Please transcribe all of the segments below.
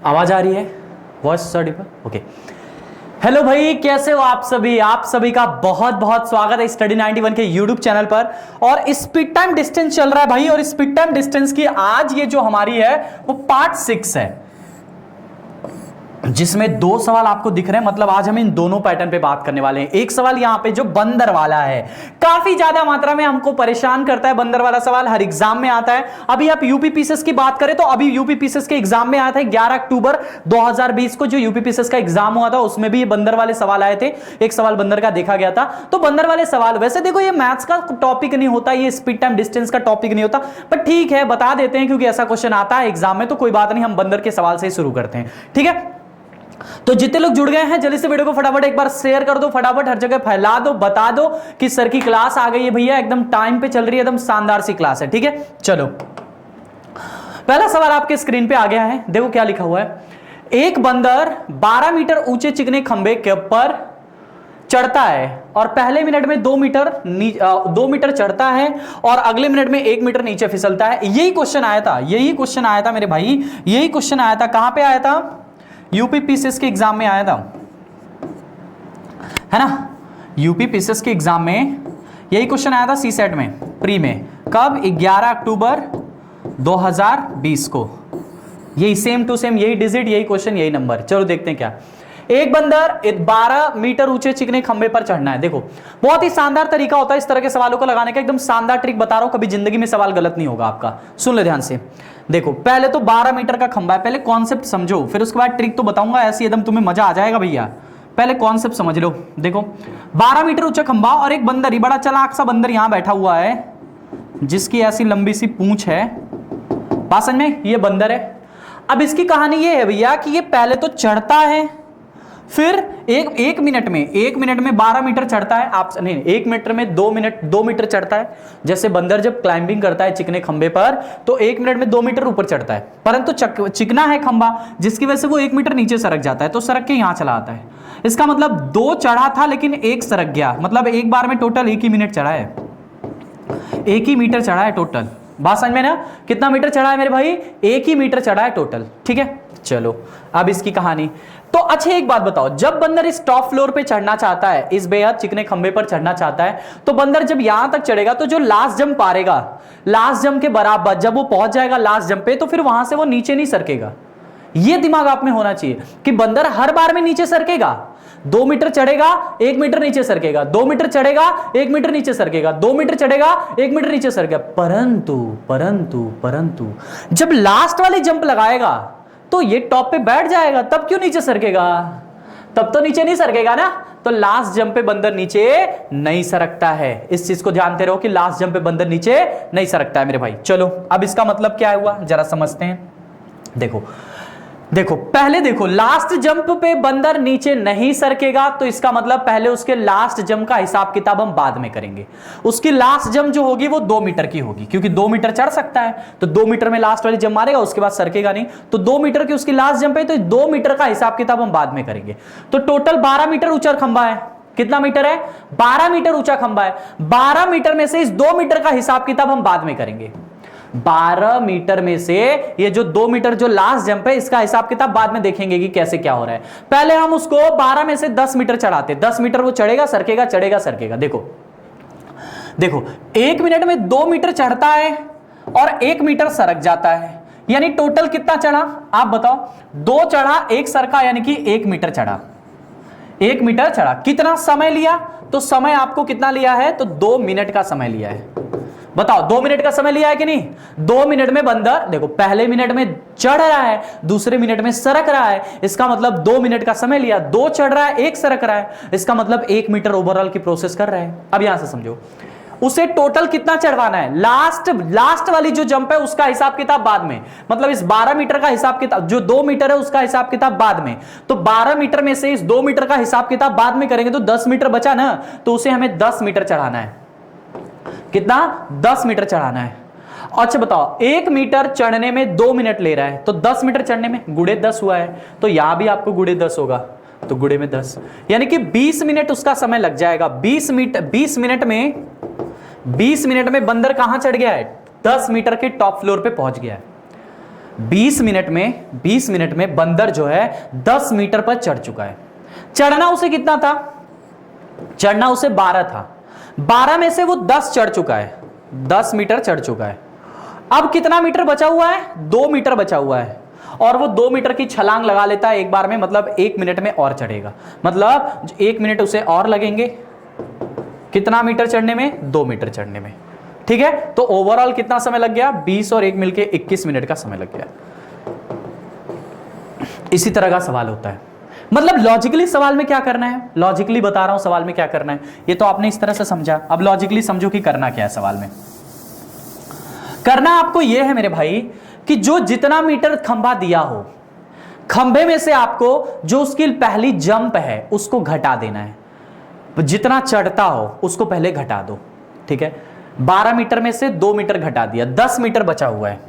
आवाज आ रही है? Voice Audible? ओके। हेलो भाई, कैसे हो आप सभी? आप सभी का बहुत बहुत स्वागत है स्टडी 91 के यूट्यूब चैनल पर। और स्पीड टाइम डिस्टेंस चल रहा है भाई, और स्पीड टाइम डिस्टेंस की आज ये जो हमारी है वो पार्ट 6 है, जिसमें दो सवाल आपको दिख रहे हैं। मतलब आज हम इन दोनों पैटर्न पे बात करने वाले हैं। एक सवाल यहां पे जो बंदर वाला है, काफी ज्यादा मात्रा में हमको परेशान करता है। बंदर वाला सवाल हर एग्जाम में आता है। अभी आप यूपी पीसीएस की बात करें तो अभी यूपी पीसीएस के एग्जाम में आया था 11 अक्टूबर 2020 को जो यूपी पीसीएस का एग्जाम हुआ था, उसमें भी ये बंदर वाले सवाल आए थे। एक सवाल बंदर का देखा गया था। तो बंदर वाले सवाल, वैसे देखो ये मैथ्स का टॉपिक नहीं होता, ये स्पीड टाइम डिस्टेंस का टॉपिक नहीं होता, पर ठीक है बता देते हैं क्योंकि ऐसा क्वेश्चन आता है एग्जाम में। तो कोई बात नहीं, हम बंदर के सवाल से ही शुरू करते हैं, ठीक है। तो जितने लोग जुड़ गए हैं जल्दी से वीडियो को फटाफट एक बार शेयर कर दो, फटाफट हर जगह फैला दो, बता दो कि सर की क्लास आ गई है भैया, एकदम टाइम पे चल रही है, एकदम शानदार सी क्लास है, ठीक है। चलो, पहला सवाल आपके स्क्रीन पे आ गया है। देखो क्या लिखा हुआ है। एक बंदर 12 मीटर ऊंचे चिकने खंबे के ऊपर चढ़ता है और पहले मिनट में 2 मीटर चढ़ता है और अगले मिनट में 1 मीटर नीचे फिसलता है। यही क्वेश्चन आया था, यही क्वेश्चन आया था मेरे भाई, यही क्वेश्चन आया था। कहां पे आया था? यूपी पीसीएस के एग्जाम में आया था, है ना। यूपी पीसीएस के एग्जाम में यही क्वेश्चन आया था सी सेट में, प्री में। कब? 11 अक्टूबर 2020 को। यही सेम टू सेम, यही डिजिट, यही क्वेश्चन, यही नंबर। चलो देखते हैं क्या। एक बंदर 12 मीटर ऊंचे चिकने खंबे पर चढ़ना है। देखो बहुत ही शानदार तरीका होता है इस तरह के सवालों को लगाने का, एकदम शानदार ट्रिक बता रहा हूं, कभी जिंदगी में सवाल गलत नहीं होगा आपका। सुन ले ध्यान से। देखो पहले तो 12 मीटर का खंबा है, पहले कॉन्सेप्ट समझो, फिर उसके बाद ट्रिक तो बताऊंगा, ऐसी एकदम तुम्हें मजा आ जाएगा भैया। पहले कॉन्सेप्ट समझ लो। देखो 12 मीटर ऊंचा खंबा और एक बंदर ही, बड़ा चालाक सा बंदर यहां बैठा हुआ है, जिसकी ऐसी लंबी सी पूंछ है। बात समझ में? ये बंदर है। अब इसकी कहानी ये है भैया कि ये पहले तो चढ़ता है, फिर एक मिनट में 12 मीटर चढ़ता है। आप नहीं, 1 मीटर में 2 मीटर चढ़ता है। जैसे बंदर जब क्लाइंबिंग करता है चिकने खंबे पर तो 1 मिनट में 2 मीटर ऊपर चढ़ता है, परंतु चिकना है खंबा, जिसकी वजह से वो 1 मीटर नीचे सरक जाता है, तो सरक के यहां चला आता है। इसका मतलब 2 चढ़ा था लेकिन 1 सरक गया, मतलब एक बार में टोटल 1 ही मिनट चढ़ा है, 1 ही मीटर चढ़ा है टोटल। बात समझ में ना? कितना मीटर चढ़ा है मेरे भाई? 1 ही मीटर चढ़ा है टोटल, ठीक है। चलो अब इसकी कहानी तो अच्छा, एक बात बताओ, जब बंदर इस टॉप फ्लोर पे चढ़ना चाहता है, इस बेहद चिकने खंबे पर चढ़ना चाहता है, तो बंदर जब यहां तक चढ़ेगा तो जो लास्ट जंप मारेगा, लास्ट जंप के बराबर जब वो पहुंच जाएगा लास्ट जंप पे, तो फिर वहां से वो नीचे नहीं सरकेगा। ये दिमाग आप में होना चाहिए कि बंदर हर बार में नीचे सरकेगा। 2 मीटर चढ़ेगा, 1 मीटर नीचे सरकेगा, 2 मीटर चढ़ेगा, 1 मीटर नीचे सरकेगा, 2 मीटर चढ़ेगा, 1 मीटर नीचे सरकेगा। परंतु जब लास्ट वाली जंप लगाएगा तो ये टॉप पे बैठ जाएगा, तब क्यों नीचे सरकेगा? तब तो नीचे नहीं सरकेगा ना। तो लास्ट जंप पे बंदर नीचे नहीं सरकता है। इस चीज को जानते रहो कि लास्ट जंप पे बंदर नीचे नहीं सरकता है मेरे भाई। चलो अब इसका मतलब क्या हुआ जरा समझते हैं। देखो पहले देखो, लास्ट जंप पे बंदर नीचे नहीं सरकेगा, तो इसका मतलब पहले उसके लास्ट जंप का हिसाब किताब हम बाद में करेंगे। उसकी लास्ट जंप जो होगी वो 2 मीटर की होगी, क्योंकि 2 मीटर चढ़ सकता है, तो 2 मीटर में लास्ट वाली जंप मारेगा, उसके बाद सरकेगा नहीं। तो 2 मीटर की उसकी लास्ट जंप है, तो 2 मीटर का हिसाब किताब हम बाद में करेंगे। तो टोटल 12 मीटर ऊंचा खंबा है। कितना मीटर है? 12 मीटर ऊंचा खंबा है। 12 मीटर में से इस 2 मीटर का हिसाब किताब हम बाद में करेंगे। 12 मीटर में से ये जो 2 मीटर जो लास्ट जंप है, इसका हिसाब किताब बाद में देखेंगे कि कैसे क्या हो रहा है। पहले हम उसको 12 में से 10 मीटर चढ़ाते, 10 मीटर वो चढ़ेगा सरकेगा, चढ़ेगा सरकेगा। देखो 1 मिनट में 2 मीटर चढ़ता है और 1 मीटर सरक जाता है, यानी टोटल कितना चढ़ा आप बताओ? 2 चढ़ा, 1 सरका, यानी कि 1 मीटर चढ़ा, 1 मीटर चढ़ा। कितना समय लिया? तो समय आपको कितना लिया है? तो 2 मिनट का समय लिया है। बताओ 2 मिनट का समय लिया है कि नहीं? 2 मिनट में बंदर, देखो पहले मिनट में चढ़ रहा है, दूसरे मिनट में सरक रहा है, इसका मतलब 2 मिनट का समय लिया। 2 चढ़ रहा है, 1 सरक रहा है, इसका मतलब 1 मीटर ओवरऑल की प्रोसेस कर रहा है। अब यहां से समझो, उसे टोटल कितना चढ़वाना है? लास्ट वाली जो जंप है उसका हिसाब किताब बाद में, मतलब इस 12 मीटर का हिसाब किताब, जो 2 मीटर है उसका हिसाब किताब बाद में। तो 12 मीटर में से इस 2 मीटर का हिसाब किताब बाद में करेंगे, तो 10 मीटर बचा ना, तो उसे हमें 10 मीटर चढ़ाना है। कितना? 10 मीटर चढ़ाना है। अच्छा बताओ, 1 मीटर चढ़ने में 2 मिनट ले रहा है, तो 10 मीटर चढ़ने में गुणे 10 हुआ है, तो यहां भी आपको गुणे 10 होगा, तो गुणे में 10, यानी कि 20 मिनट उसका समय लग जाएगा। 20 मिनट में बंदर कहां चढ़ गया है? 10 मीटर के टॉप फ्लोर पे पहुंच गया है। 20 मिनट में बंदर जो है 10 मीटर पर चढ़ चुका है। चढ़ना उसे कितना था? चढ़ना उसे 12 था। 12 में से वो 10 चढ़ चुका है, 10 मीटर चढ़ चुका है। अब कितना मीटर बचा हुआ है? 2 मीटर बचा हुआ है, और वो 2 मीटर की छलांग लगा लेता है एक बार में, मतलब 1 मिनट में और चढ़ेगा, मतलब 1 मिनट उसे और लगेंगे। कितना मीटर चढ़ने में? 2 मीटर चढ़ने में। ठीक है, तो ओवरऑल कितना समय लग गया? 20 और 1 मिलके 21 मिनट का समय लग गया। इसी तरह का सवाल होता है। मतलब लॉजिकली सवाल में क्या करना है, लॉजिकली बता रहा हूं सवाल में क्या करना है। ये तो आपने इस तरह से समझा, अब लॉजिकली समझो कि करना क्या है सवाल में। करना आपको यह है मेरे भाई कि जो जितना मीटर खंभा दिया हो, खंभे में से आपको जो उसकी पहली जंप है उसको घटा देना है। जितना चढ़ता हो उसको पहले घटा दो। ठीक है, 12 मीटर में से 2 मीटर घटा दिया, 10 मीटर बचा हुआ है।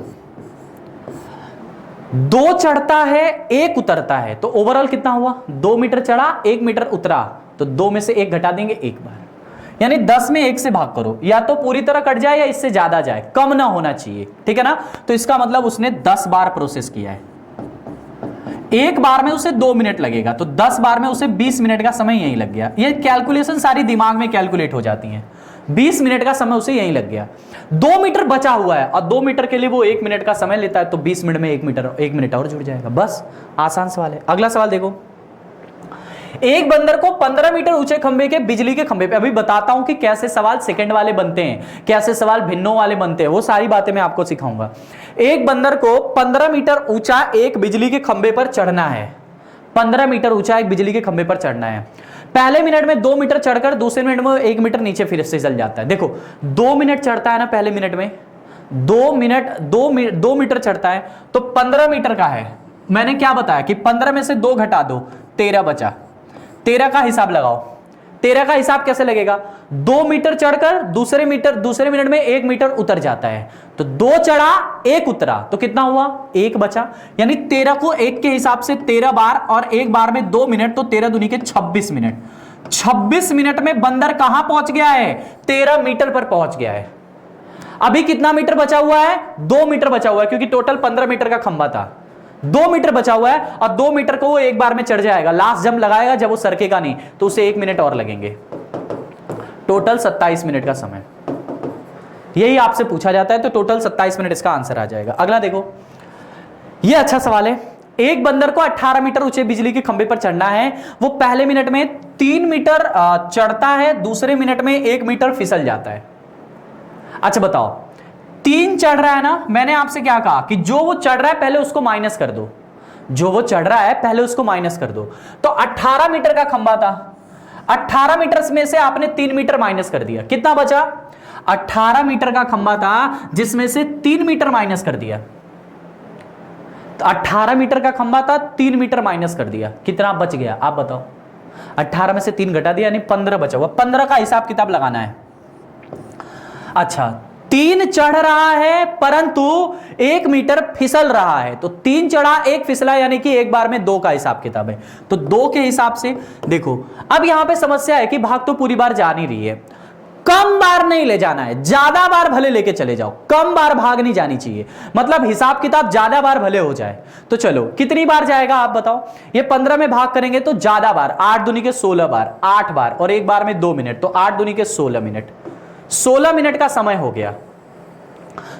2 चढ़ता है 1 उतरता है, तो ओवरऑल कितना हुआ? 2 मीटर चढ़ा 1 मीटर उतरा, तो 2 में से 1 घटा देंगे एक बार, यानी 10 में 1 से भाग करो, या तो पूरी तरह कट जाए या इससे ज्यादा जाए, कम ना होना चाहिए। ठीक है ना, तो इसका मतलब उसने 10 बार प्रोसेस किया है। एक बार में उसे 2 मिनट लगेगा, तो 10 बार में उसे 20 मिनट का समय यहीं लग गया। ये कैलकुलेशन सारी दिमाग में कैलकुलेट हो जाती हैं। 20 मिनट का समय उसे यहीं लग गया। 2 मीटर बचा हुआ है, और 2 मीटर के लिए वो 1 मिनट का समय लेता है, तो 20 मिनट में 1 मिनट और जुड़ जाएगा। बस आसान सवाल है। अगला सवाल देखो, एक बंदर को 15 मीटर ऊंचे खंबे के बिजली के खंबे पे, अभी बताता हूं कि कैसे सवाल सेकंड वाले बनते हैं, कैसे सवाल भिन्नों वाले बनते हैं, वो सारी बातें मैं आपको सिखाऊंगा। एक बंदर को 15 मीटर ऊंचा एक बिजली के खंबे पर चढ़ना है। 15 मीटर ऊंचा एक बिजली के खंबे पर चढ़ना है। पहले मिनट में 2 मीटर चढ़कर दूसरे मिनट में 1 मीटर नीचे फिर से चल जाता है। देखो 2 मिनट चढ़ता है ना पहले मिनट में, 2 मीटर चढ़ता है, तो 15 मीटर का है। मैंने क्या बताया कि 15 में से 2 घटा दो, 13 बचा। 13 का हिसाब लगाओ। 13 का हिसाब कैसे लगेगा? 2 मीटर चढ़कर दूसरे मिनट में 1 मीटर उतर जाता है, तो 2 चढ़ा 1 उतरा, तो कितना हुआ? 1 बचा। यानी 13 को 1 के हिसाब से 13 बार, और एक बार में 2 मिनट, तो 13 दूनी के 26 मिनट। 26 मिनट में बंदर कहां पहुंच गया है? 13 मीटर पर पहुंच गया है। अभी कितना मीटर बचा हुआ है? 2 मीटर बचा हुआ है, क्योंकि टोटल 15 मीटर का खंभा था। 2 मीटर बचा हुआ है, और 2 मीटर को वो एक बार में चढ़ जाएगा। लास्ट जंप लगाएगा, जब वो सरकेगा नहीं तो उसे 1 मिनट और लगेंगे। टोटल 27 मिनट का समय, यही आपसे पूछा जाता है, तो टोटल 27 मिनट इसका आंसर आ जाएगा। अगला देखो, ये अच्छा सवाल है। एक बंदर को 18 मीटर ऊंचे बिजली के खंभे पर चढ़ना है। वो पहले मिनट में 3 मीटर चढ़ता है, दूसरे मिनट में 1 मीटर फिसल जाता है। अच्छा बताओ, 3 चढ़ रहा है ना, मैंने आपसे क्या कहा कि जो वो चढ़ रहा है पहले उसको माइनस कर दो, जो वो चढ़ रहा है पहले उसको माइनस कर दो। तो 18 मीटर का खंभा था, 18 मीटर में से आपने 3 मीटर माइनस कर दिया, कितना बचा? 18 मीटर का खंभा था जिसमें से 3 मीटर माइनस कर दिया। तो 18 मीटर का खंभा था, 3 मीटर माइनस कर दिया, कितना बच गया आप बताओ? 18 में से 3 घटा दिया, यानी 15 बचा हुआ। 15 का हिसाब किताब लगाना है। अच्छा, 3 चढ़ रहा है परंतु 1 मीटर फिसल रहा है, तो 3 चढ़ा 1 फिसला, यानी कि एक बार में 2 का हिसाब किताब है। तो 2 के हिसाब से देखो, अब यहां पे समस्या है कि भाग तो पूरी बार जा नहीं रही है, कम बार नहीं ले जाना है, ज्यादा बार भले लेके चले जाओ, कम बार भाग नहीं जानी चाहिए, मतलब हिसाब किताब ज्यादा बार भले हो जाए। तो चलो कितनी बार जाएगा आप बताओ? ये 15 में भाग करेंगे तो ज्यादा बार, 8 दूनी के 16 बार, 8 बार, और एक बार में 2 मिनट, तो 8 दूनी के 16 मिनट। 16 मिनट का समय हो गया,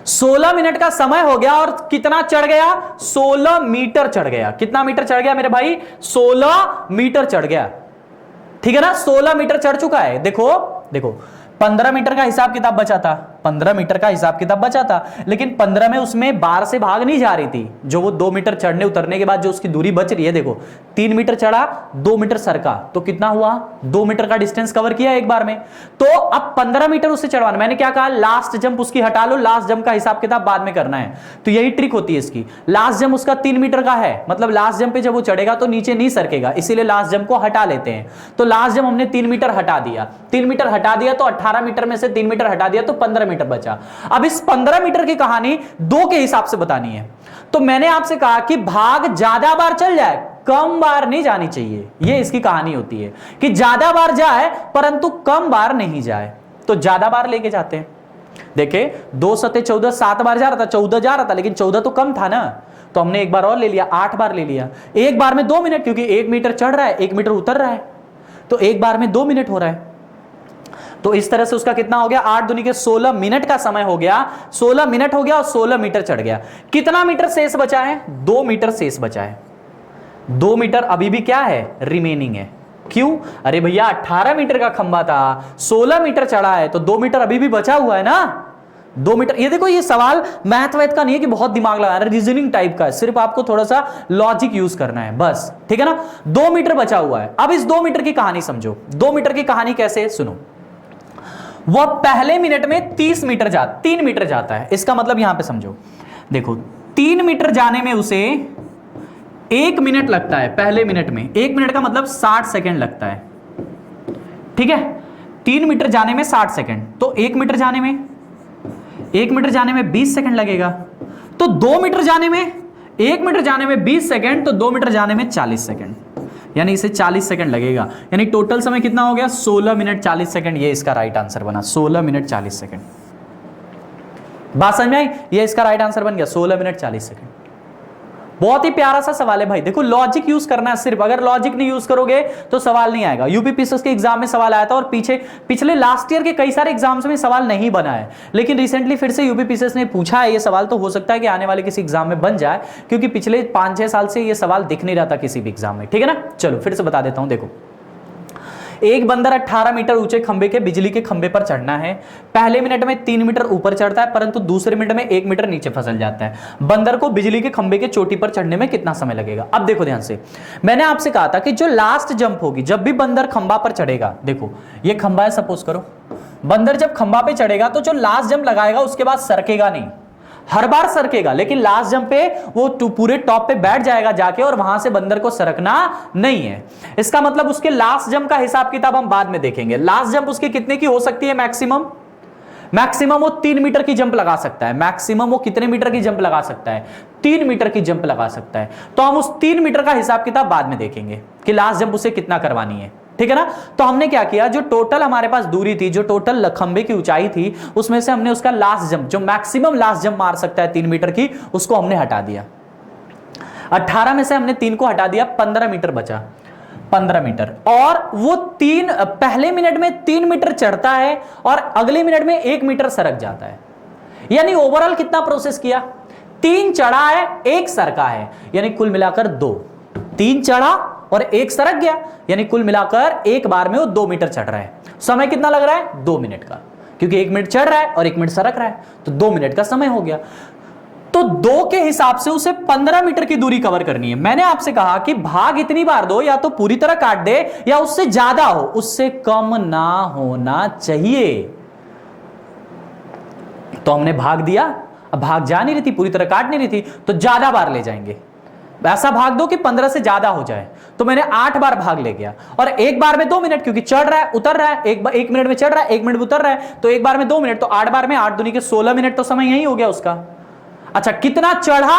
16 मिनट का समय हो गया, और कितना चढ़ गया? 16 मीटर चढ़ गया। कितना मीटर चढ़ गया मेरे भाई? 16 मीटर चढ़ गया। ठीक है ना, 16 मीटर चढ़ चुका है। देखो देखो, 15 मीटर का हिसाब किताब बचा था, 15 मीटर का हिसाब किताब बचा था, लेकिन 15 में उसमें बार से भाग नहीं जा रही थी। जो वो 2 मीटर चढ़ने उतरने के बाद जो उसकी दूरी बच रही है, देखो 3 मीटर चढ़ा, 2 मीटर सरका, तो कितना हुआ? 2 मीटर का डिस्टेंस कवर किया एक बार में। तो अब 15 मीटर उससे चढ़वाना। मैंने क्या कहा? लास्ट जंप उसकी हटा लो, लास्ट जंप का हिसाब किताब बाद में करना है। तो यही ट्रिक होती है इसकी। लास्ट जंप उसका 3 मीटर का है, मतलब लास्ट जंप पे जब वो चढ़ेगा तो नीचे नहीं सरकेगा, इसीलिए लास्ट जंप को हटा लेते हैं। तो लास्ट जंप हमने 3 मीटर हटा दिया, 3 मीटर हटा दिया, तो 18 मीटर में से 3 मीटर हटा दिया, तो 15 मीटर बचा। अब इस 15 मीटर की कहानी 2 के हिसाब से बतानी है। तो मैंने आपसे कहा कि भाग ज्यादा बार चल जाए, कम बार नहीं जानी चाहिए। ये इसकी कहानी होती है कि ज्यादा बार जाए परंतु कम बार नहीं जाए, तो ज्यादा बार लेके जाते हैं। देखे 2 सते 14, 7 बार जा रहा था, 14 जा रहा था, लेकिन 14 तो कम था ना, तो हमने एक बार और ले लिया, 8 बार ले लिया। एक बार में 2 मिनट, क्योंकि 1 मीटर चढ़ रहा है 1 मीटर उतर रहा है, तो एक बार में 2 मिनट हो रहा है। तो इस तरह से उसका कितना हो गया, 8 दूनी के 16 मिनट का समय हो गया, 16 मिनट हो गया और 16 मीटर चढ़ गया। कितना मीटर शेष बचा है, 2 मीटर शेष बचा है। 2 मीटर अभी भी क्या है, रिमेनिंग है। क्यों, अरे भैया 18 मीटर का खंबा था, 16 मीटर चढ़ा है, तो 2 मीटर अभी भी बचा हुआ है ना, 2 मीटर। ये देखो, ये सवाल मैथ वैथ का नहीं है कि बहुत दिमाग लगाना है, रीजनिंग टाइप का है, सिर्फ आपको थोड़ा सा लॉजिक यूज करना है बस, ठीक है ना। 2 मीटर बचा हुआ है। अब इस 2 मीटर की कहानी समझो। 2 मीटर की कहानी कैसे, सुनो। वह पहले मिनट में 3 मीटर जाता है। इसका मतलब यहां पे समझो, देखो 3 मीटर जाने में उसे 1 मिनट लगता है। पहले मिनट में 1 मिनट का मतलब 60 सेकेंड लगता है, ठीक है। 3 मीटर जाने में 60 सेकेंड, तो 1 मीटर जाने में 20 सेकेंड लगेगा। तो 2 मीटर जाने में, 1 मीटर जाने में 20 सेकेंड, तो 2 मीटर जाने में 40 सेकेंड, यानी इसे 40 सेकंड लगेगा। यानी टोटल समय कितना हो गया, 16 मिनट 40 सेकंड। ये इसका राइट आंसर बना, 16 मिनट 40 सेकंड। बात समझ में आई, ये इसका राइट आंसर बन गया, 16 मिनट 40 सेकंड। बहुत ही प्यारा सा सवाल है भाई। देखो लॉजिक यूज करना है सिर्फ, अगर लॉजिक नहीं यूज करोगे तो सवाल नहीं आएगा। यूपीपीसीएस के एग्जाम में सवाल आया था और पिछले लास्ट ईयर के कई सारे एग्जाम्स में सवाल नहीं बना है, लेकिन रिसेंटली फिर से यूपीपीसीएस ने पूछा है ये सवाल, तो हो सकता है कि आने वाले किसी एग्जाम में बन जाए, क्योंकि पिछले 5-6 साल से ये सवाल दिख नहीं रहा था किसी भी एग्जाम में, ठीक है ना। चलो फिर से बता देता हूं, देखो एक बंदर 18 मीटर ऊंचे खंबे के बिजली के खंबे पर चढ़ना है। पहले मिनट में 3 मीटर ऊपर चढ़ता है, परंतु दूसरे मिनट में 1 मीटर नीचे फिसल जाता है। बंदर को बिजली के खंबे के चोटी पर चढ़ने में कितना समय लगेगा। अब देखो ध्यान से, मैंने आपसे कहा था कि जो लास्ट जंप होगी, जब भी बंदर खंबा पर चढ़ेगा, देखो ये खंबा है, सपोज करो बंदर जब खंबा पे चढ़ेगा तो जो लास्ट जंप लगाएगा उसके बाद सरकेगा नहीं, हर बार सरकेगा, लेकिन लास्ट जंप पे वो पूरे टॉप पे बैठ जाएगा जाके, और वहां से बंदर को सरकना नहीं है। इसका मतलब उसके लास्ट जंप का हिसाब किताब हम बाद में देखेंगे। लास्ट जंप उसकी कितने की हो सकती है, मैक्सिमम वो 3 मीटर की जंप लगा सकता है। मैक्सिमम वो कितने मीटर की जंप लगा सकता है, 3 मीटर की जंप लगा सकता है। तो हम उस 3 मीटर का हिसाब किताब बाद में देखेंगे कि लास्ट जंप उसे कितना करवानी है, ठीक है ना। तो हमने क्या किया, जो टोटल हमारे पास दूरी थी, जो टोटल खंबे की ऊंचाई थी, उसमें से हमने उसका लास्ट जंप, जो मैक्सिमम लास्ट जंप मार सकता है 3 मीटर की, उसको हमने हटा दिया। 18 में से हमने 3 को हटा दिया, 15 मीटर बचा, 15 मीटर। और वो पहले मिनट में 3 मीटर चढ़ता है और अगले मिनट में 1 मीटर सरक जाता है। यानी ओवरऑल कितना प्रोसेस किया, 3 चढ़ा है 1 सरका है, यानी कुल मिलाकर 2। 3 चढ़ा और 1 सरक गया, यानी कुल मिलाकर एक बार में वो 2 मीटर चढ़ रहा है। समय कितना लग रहा है, 2 मिनट का, क्योंकि 1 मिनट चढ़ रहा है और 1 मिनट सरक रहा है, तो 2 मिनट का समय हो गया। तो 2 के हिसाब से उसे 15 मीटर की दूरी कवर करनी है। मैंने आपसे कहा कि भाग इतनी बार दो, या तो पूरी तरह काट दे या उससे ज्यादा हो, उससे कम ना होना चाहिए। तो हमने भाग दिया, अब भाग जा नहीं रही थी, पूरी तरह काट नहीं रही थी, तो ज्यादा बार ले जाएंगे। ऐसा भाग दो कि 15 से ज्यादा हो जाए। तो मैंने 8 बार भाग ले गया, और एक बार में 2 मिनट, क्योंकि चढ़ रहा है उतर रहा है, 1 मिनट में चढ़ रहा है 1 मिनट में उतर रहा है, तो एक बार में 2 मिनट, तो 8 बार में 8 दूनी के 16 मिनट, तो समय यही हो गया उसका। अच्छा कितना चढ़ा,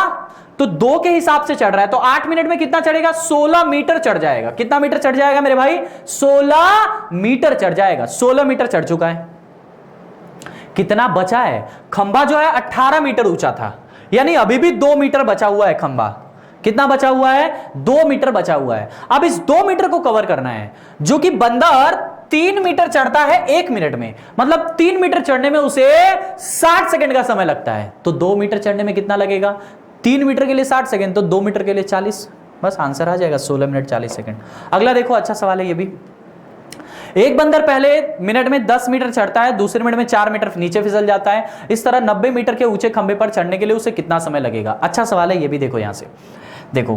तो 2 के हिसाब से चढ़ रहा है, तो 8 मिनट में कितना चढ़ेगा, 16 मीटर चढ़ जाएगा। कितना मीटर चढ़ जाएगा मेरे भाई, 16 मीटर चढ़ जाएगा। 16 मीटर चढ़ चुका है। कितना बचा है, खंबा जो है 18 मीटर ऊंचा था, यानी अभी भी 2 मीटर बचा हुआ है। खंबा कितना बचा हुआ है, 2 मीटर बचा हुआ है। अब इस 2 मीटर को कवर करना है, जो कि बंदर 3 मीटर चढ़ता है 1 मिनट में, मतलब 3 मीटर चढ़ने में उसे 60 सेकंड का समय लगता है। तो 2 मीटर चढ़ने में कितना लगेगा, 3 मीटर के लिए 60 सेकंड, तो 2 मीटर के लिए 40, बस आंसर आ जाएगा 16 मिनट 40 सेकंड। अगला देखो, अच्छा सवाल है ये भी। एक बंदर पहले मिनट में 10 मीटर चढ़ता है, दूसरे मिनट में 4 मीटर नीचे फिसल जाता है। इस तरह 90 मीटर के ऊंचे खंबे पर चढ़ने के लिए उसे कितना समय लगेगा। अच्छा सवाल है ये भी। देखो यहां से देखो,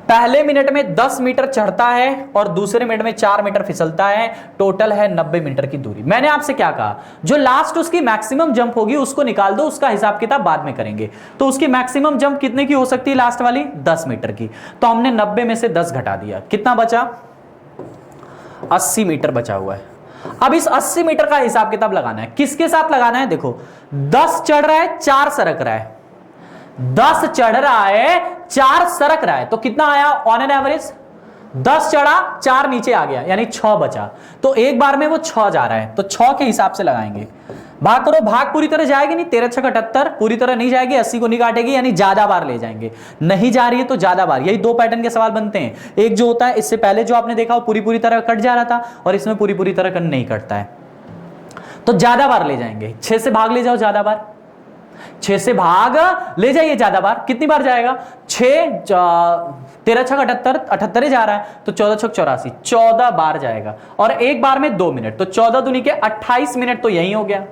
पहले मिनट में 10 मीटर चढ़ता है और दूसरे मिनट में 4 मीटर फिसलता है, टोटल है 90 मीटर की दूरी। मैंने आपसे क्या कहा, जो लास्ट उसकी मैक्सिमम जंप होगी उसको निकाल दो, उसका हिसाब किताब बाद में करेंगे। तो उसकी मैक्सिमम जंप कितने की हो सकती है, लास्ट वाली 10 मीटर की। तो हमने 90 में से 10 घटा दिया, कितना बचा, 80 मीटर बचा हुआ है। अब इस 80 मीटर का हिसाब किताब लगाना है, किसके साथ लगाना है। देखो 10 चढ़ रहा है 4 सरक रहा है, 10 चढ़ रहा है 4 सरक रहा है, तो कितना आया ऑन एन एवरेज, 10 चढ़ा 4 नीचे आ गया, यानी 6 बचा। तो एक बार में वो 6 जा रहा है, तो 6 के हिसाब से लगाएंगे। भाग करो, भाग पूरी तरह जाएगी नहीं, 13 छक 78, पूरी तरह नहीं जाएगी, 80 को नहीं काटेगी, यानी ज्यादा बार ले जाएंगे। नहीं जा रही है तो ज्यादा बार। यही दो पैटर्न के सवाल बनते हैं। एक जो होता है इससे पहले जो आपने देखा वो पूरी तरह कट जा रहा था, और इसमें पूरी तरह नहीं कटता है, तो ज्यादा बार ले जाएंगे। 6 से भाग ले जाओ ज्यादा बार, 6 से भाग ले जाइए ज्यादा बार। कितनी बार जाएगा? 13 छक 78, 78 ही जा रहा है, तो 14 छक 84, 14 बार जाएगा, और एक बार में 2 मिनट, तो 14 दूनी के 28 मिनट तो यही हो गया।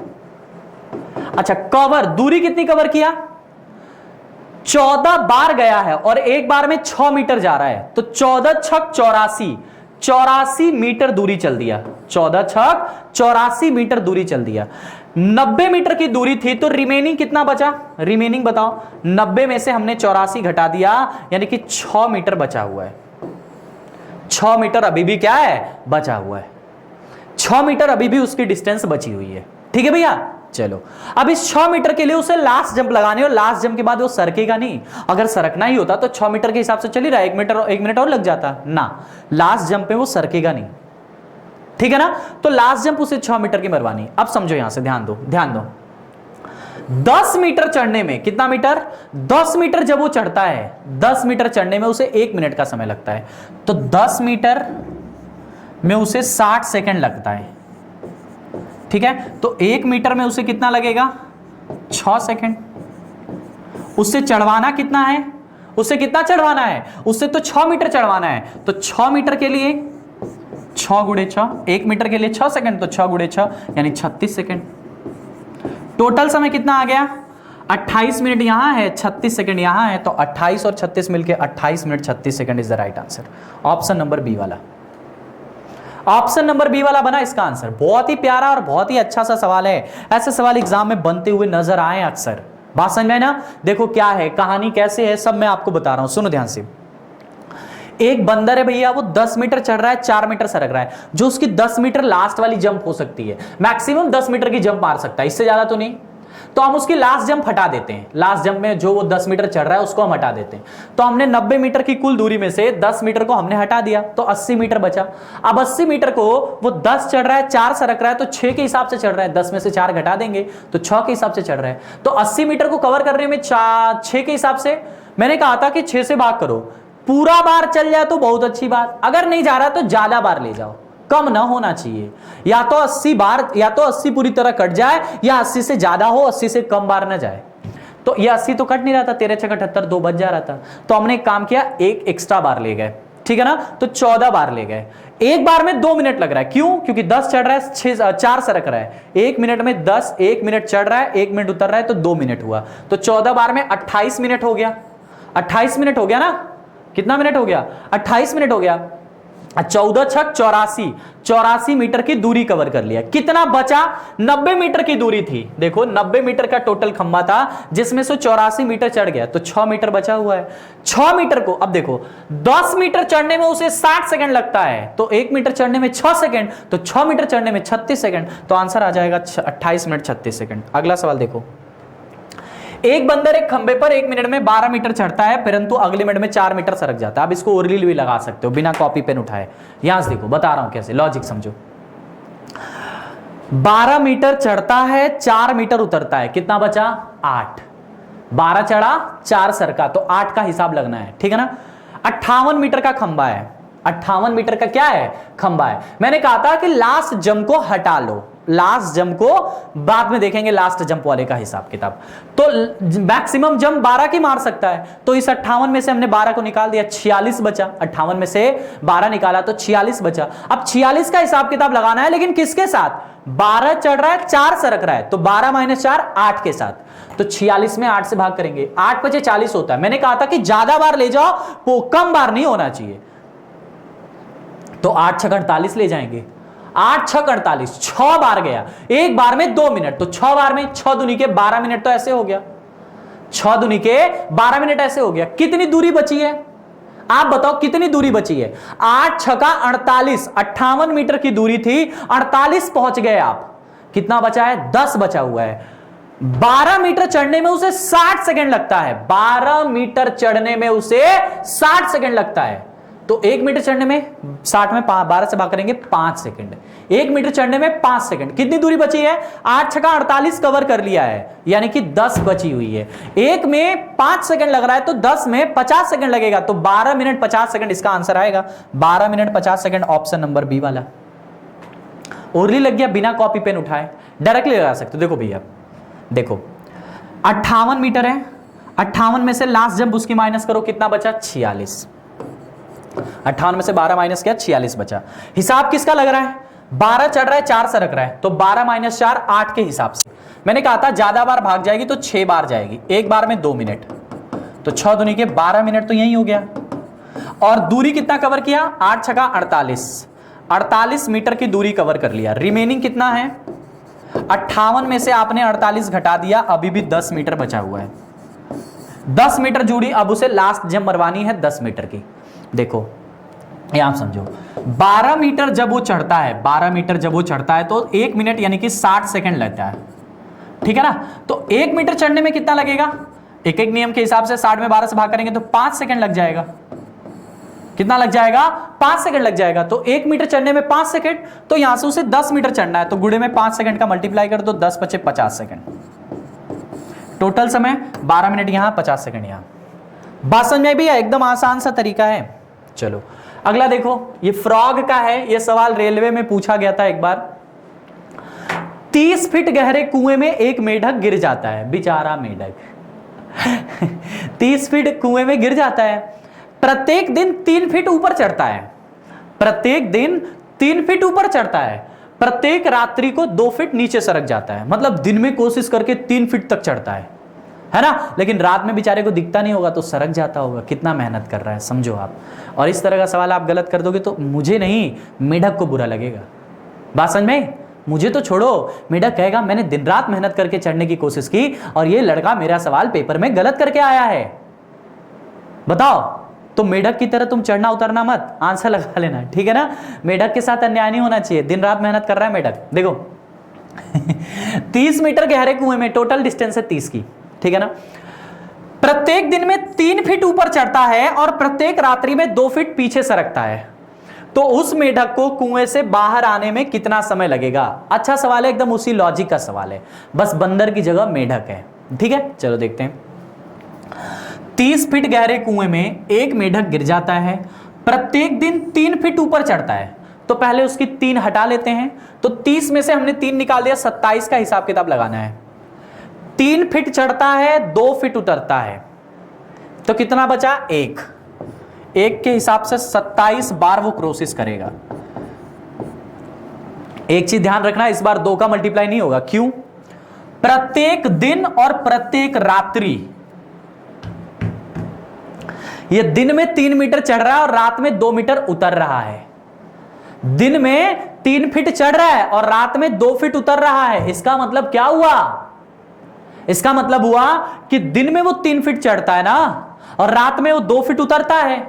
अच्छा, कवर, दूरी कितनी कवर किया? 14 बार गया है, और एक बार में 6 मीटर जा रहा है, तो 14 छक 84, 84 मीटर दूरी चल दिया। 14 छक 84 मीटर दूरी चल दिया। 90 मीटर की दूरी थी, तो रिमेनिंग कितना बचा? रिमेनिंग बताओ। 90 में से हमने 84 घटा दिया, यानी कि 6 मीटर बचा हुआ है। 6 मीटर अभी भी क्या है? बचा हुआ है। 6 मीटर अभी भी उसकी डिस्टेंस बची हुई है। ठीक है भैया, चलो अब इस 6 मीटर के लिए उसे लास्ट जंप लगाने, और लास्ट जंप के बाद वो सरकेगा नहीं। अगर सरकना ही होता तो 6 मीटर के हिसाब से चल ही रहा है, 1 मिनट और लग जाता ना। लास्ट जंप पे वो सरकेगा नहीं, ठीक है ना। तो लास्ट जंप उसे 6 मीटर की मरवानी। अब समझो, यहां से ध्यान दो, ध्यान दो। 10 मीटर चढ़ने में कितना मीटर? 10 मीटर जब वो चढ़ता है, 10 मीटर चढ़ने में उसे 1 मिनट का समय लगता है, तो 10 मीटर में उसे 60 सेकंड लगता है। ठीक है, तो 1 मीटर में उसे कितना लगेगा? 6 सेकंड। उससे चढ़वाना कितना है? उससे कितना चढ़वाना है? उससे तो 6 मीटर चढ़वाना है, तो 6 मीटर के लिए 6 गुणे 6, 1 मीटर के लिए 6 सेकंड, तो 6 गुणे 6 यानी 36 सेकंड। टोटल समय कितना आ गया? 28 मिनट यहां है, 36 सेकंड यहां है, तो 28 और 36 मिलकर 28 minute 36 second is the right answer. Option number b वाला, ऑप्शन नंबर बी वाला बना इसका आंसर। बहुत ही प्यारा और बहुत ही अच्छा सा सवाल है। ऐसे सवाल एग्जाम में बनते हुए नजर आए अक्सर। बात समझ में ना? देखो क्या है, कहानी कैसे है, सब मैं आपको बता रहा हूं, सुनो ध्यान से। एक बंदर है भैया, वो 10 मीटर चढ़ रहा है, 4 मीटर सरक रहा है। जो उसकी 10 मीटर लास्ट वाली जंप हो सकती है, मैक्सिमम 10 मीटर की जंप मार सकता है, इससे ज्यादा तो नहीं। तो हम उसकी लास्ट जंप हटा देते हैं। लास्ट जंप में जो वो 10 मीटर चढ़ रहा है उसको हम हटा देते हैं। तो हमने 90 मीटर की कुल दूरी में से 10 मीटर को हमने हटा दिया, तो 80 मीटर बचा। अब 80 मीटर को वो 10 चढ़ रहा है, 4 सरक रहा है, तो 6 के हिसाब से चढ़ रहा है। 10 में से 4 घटा देंगे तो 6 के हिसाब से चढ़ रहा है। तो 80 मीटर को कवर करने में 6 के हिसाब से, मैंने कहा था कि 6 से भाग करो। पूरा बार चल जाए तो बहुत अच्छी बात, अगर नहीं जा रहा तो ज्यादा बार ले जाओ, कम ना होना चाहिए। या तो 80 बार, या तो 80 पूरी तरह कट जाए, या 80 से ज्यादा हो, 80 से कम बार ना जाए। तो ये 80 तो कट नहीं रहा था, 13 छक 78, 2 बच जा रहा था। तो हमने एक काम किया, एक एक्स्ट्रा बार ले गए, ठीक है ना। तो 14 बार ले गए। एक बार में 2 मिनट लग रहा है, क्यों? क्योंकि 10 चढ़ रहा है, 4 सरक रहा है। 1 मिनट में 10, 1 मिनट चढ़ रहा है, 1 मिनट उतर रहा है, तो 2 मिनट हुआ। तो 14 बार में 28 मिनट हो गया। 28 मिनट हो गया ना? कितना मिनट हो गया? 28 मिनट हो गया। 14 छक 84, 84 मीटर की दूरी कवर कर लिया। कितना बचा? 90 मीटर की दूरी थी। देखो 90 मीटर का टोटल खंबा था, जिसमें से 84 मीटर चढ़ गया, तो 6 मीटर बचा हुआ है। 6 मीटर को अब देखो, 10 मीटर चढ़ने में उसे 60 सेकंड लगता है, तो 1 मीटर चढ़ने में 6 सेकंड, तो 6 मीटर चढ़ने में 36 सेकंड, तो आंसर आ जाएगा 28 मिनट 36 सेकंड। अगला सवाल देखो। एक बंदर एक खंबे पर 1 मिनट में 12 मीटर चढ़ता है, परंतु अगले मिनट में 4 मीटर सरक जाता है। अब इसको ओरली भी लगा सकते हो बिना कॉपी पेन उठाए। यहां से देखो, बता रहा हूं कैसे, लॉजिक समझो। 12 मीटर चढ़ता है, 4 मीटर उतरता है, कितना बचा? 8। 12 चढ़ा, 4 सरका, तो 8 का हिसाब लगना है, ठीक है ना। 58 मीटर का खंबा है, 58 मीटर का क्या है? खंबा है। मैंने कहा था कि लास्ट जंप को हटा लो, लास्ट जंप को बाद में देखेंगे, लास्ट जंप वाले का हिसाब किताब। तो मैक्सिमम जंप 12 की मार सकता है, तो इस 58 में से हमने 12 को निकाल दिया, 46 बचा। 58 में से 12 निकाला तो 46 बचा। अब 46 का हिसाब किताब लगाना है, लेकिन किसके साथ? 12 चढ़ रहा है, 4 सरक रहा है, तो 12 - 4 8 के साथ। तो 46 में 8 से भाग करेंगे, 8 बचे 40 होता है। मैंने कहा था कि ज्यादा बार ले जाओ, वो कम बार नहीं होना चाहिए। तो 8 छक 48 ले जाएंगे, 8 छक 48, 6 बार गया, एक बार में 2 मिनट, तो 6 बार में 6 दूनी के 12 मिनट, तो ऐसे हो गया। 6 दूनी के 12 मिनट ऐसे हो गया। कितनी दूरी बची है? आप बताओ कितनी दूरी बची है? 8 छका 48, 58 मीटर की दूरी थी, 48 पहुंच गए आप। कितना बचा है? 10 बचा हुआ है। 12 मीटर चढ़ने में उसे 60 सेकंड लगता है, 12 मीटर चढ़ने में उसे 60 सेकंड लगता है। तो 1 मीटर चढ़ने में 60 में 12 से भाग करेंगे 5 सेकंड। 1 मीटर चढ़ने में 5 सेकंड। कितनी दूरी बची है? 8 छक्का 48 कवर कर लिया है, यानी कि 10 बची हुई है। 1 में 5 सेकंड लग रहा है तो 10 में 50 सेकंड लगेगा, तो 12 मिनट 50 सेकंड इसका आंसर आएगा। 12 minute 50 second, option number b वाला। ओरली लग गया, बिना कॉपी पेन उठाए डायरेक्टली लगा सकते हो। देखो भैया, देखो 58 मीटर है, 58 में से लास्ट जंप उसकी माइनस करो, कितना बचा? 46। 58 में से 12 माइनस किया, 46 बचा। हिसाब किसका लग रहा है? 12 चढ़ रहा है, 4 सरक रहा है, तो 12 माइनस 4 8 के हिसाब से। मैंने कहा था ज्यादा बार भाग जाएगी तो 6 बार जाएगी, एक बार में 2 मिनट, तो 6 दूनी के 12 मिनट तो यही हो गया। और दूरी कितना कवर किया? 8 छक्का 48, 48 मीटर की दूरी कवर कर लिया। रिमेनिंग कितना है? 58 में से आपने 48 घटा दिया, अभी भी 10 मीटर बचा हुआ है। 10 मीटर जुड़ी, अब उसे लास्ट जंप मरवानी है 10 मीटर की। देखो यहां समझो, 12 मीटर जब वो चढ़ता है, 12 मीटर जब वो चढ़ता है तो 1 मिनट यानी कि 60 सेकंड लगता है, ठीक है ना। तो 1 मीटर चढ़ने में कितना लगेगा? एक एक नियम के हिसाब से 60 में 12 से भाग करेंगे तो 5 सेकंड लग जाएगा। कितना लग जाएगा? 5 सेकंड लग जाएगा। तो 1 मीटर चढ़ने में 5 सेकंड, तो यहां से उसे 10 मीटर चढ़ना है, तो गुणे में 5 सेकंड का मल्टीप्लाई कर दो, 10 बचे 50 सेकंड। टोटल समय 12 मिनट यहां, 50 सेकंड यहां। बात समझ में भी है? एकदम आसान सा तरीका है। चलो अगला देखो, ये फ्रॉग का है। ये सवाल रेलवे में पूछा गया था एक बार। 30 फीट गहरे कुएं में एक मेढक गिर जाता है, बेचारा मेढक 30 फीट कुएं में गिर जाता है। प्रत्येक दिन 3 फीट ऊपर चढ़ता है, प्रत्येक दिन 3 फीट ऊपर चढ़ता है, प्रत्येक रात्रि को 2 फीट नीचे सरक जाता है। मतलब दिन में कोशिश करके 3 फीट तक चढ़ता है ना, लेकिन रात में बेचारे को दिखता नहीं होगा तो सरक जाता होगा। कितना मेहनत कर रहा है, समझो आप। और इस तरह का सवाल आप गलत कर दोगे तो मुझे नहीं, मेढक को बुरा लगेगा। बात समझ में? मुझे तो छोड़ो, मेढक कहेगा मैंने दिन रात मेहनत करके चढ़ने की कोशिश की और ये लड़का मेरा सवाल पेपर में गलत करके आया है। बताओ, तो मेढक की तरह तुम चढ़ना उतरना मत, आंसर लगा लेना, ठीक है ना। मेढक के साथ अन्याय नहीं होना चाहिए, दिन रात मेहनत कर रहा है मेढक। देखो 30 मीटर गहरे कुएं में, टोटल डिस्टेंस है 30 की, ठीक है ना। प्रत्येक दिन में 3 फीट ऊपर चढ़ता है और प्रत्येक रात्रि में 2 फीट पीछे सरकता है, तो उस मेढक को कुएं से बाहर आने में कितना समय लगेगा? अच्छा सवाल है, एकदम उसी लॉजिक का सवाल है, बस बंदर की जगह मेढक है, ठीक है। चलो देखते हैं। 30 फीट गहरे कुएं में एक मेढक गिर जाता है, प्रत्येक दिन 3 फीट ऊपर चढ़ता है, तो पहले उसकी 3 हटा लेते हैं, तो 30 में से हमने 3 निकाल दिया, 27 का हिसाब किताब लगाना है। 3 फीट चढ़ता है, 2 फीट उतरता है, तो कितना बचा? 1 के हिसाब से 27 बार वो कोशिश करेगा। एक चीज ध्यान रखना, इस बार 2 का मल्टीप्लाई नहीं होगा। क्यों? प्रत्येक दिन और प्रत्येक रात्रि, ये दिन में 3 मीटर चढ़ रहा है और रात में 2 मीटर उतर रहा है। दिन में 3 फीट चढ़ रहा है और रात में 2 फीट उतर रहा है। इसका मतलब क्या हुआ? इसका मतलब हुआ कि दिन में वो 3 फीट चढ़ता है ना, और रात में वो 2 फीट उतरता है।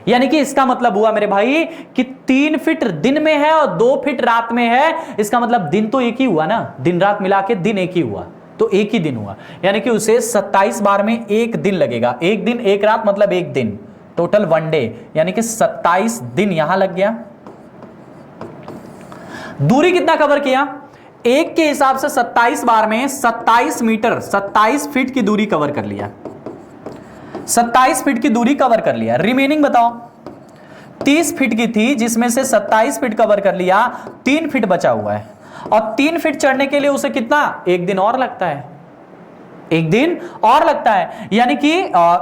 यानी कि इसका मतलब हुआ मेरे भाई कि 3 फीट दिन में है और 2 फीट रात में है। इसका मतलब दिन तो एक ही हुआ ना, दिन रात मिला के दिन एक ही हुआ, तो एक ही दिन हुआ। यानी कि उसे 27 बार में 1 दिन लगेगा। 1 दिन 1 रात मतलब 1 दिन, टोटल 1 डे, यानी कि 27 दिन यहां लग गया। दूरी कितना कवर किया? 1 के हिसाब से 27 बार में 27 मीटर, 27 फीट की दूरी कवर कर लिया। 27 फीट की दूरी कवर कर लिया। रिमेनिंग बताओ, 30 फीट की थी जिसमें से 27 फीट कवर कर लिया, 3 फीट बचा हुआ है। और 3 फीट चढ़ने के लिए उसे कितना? 1 दिन और लगता है, 1 दिन और लगता है, यानी कि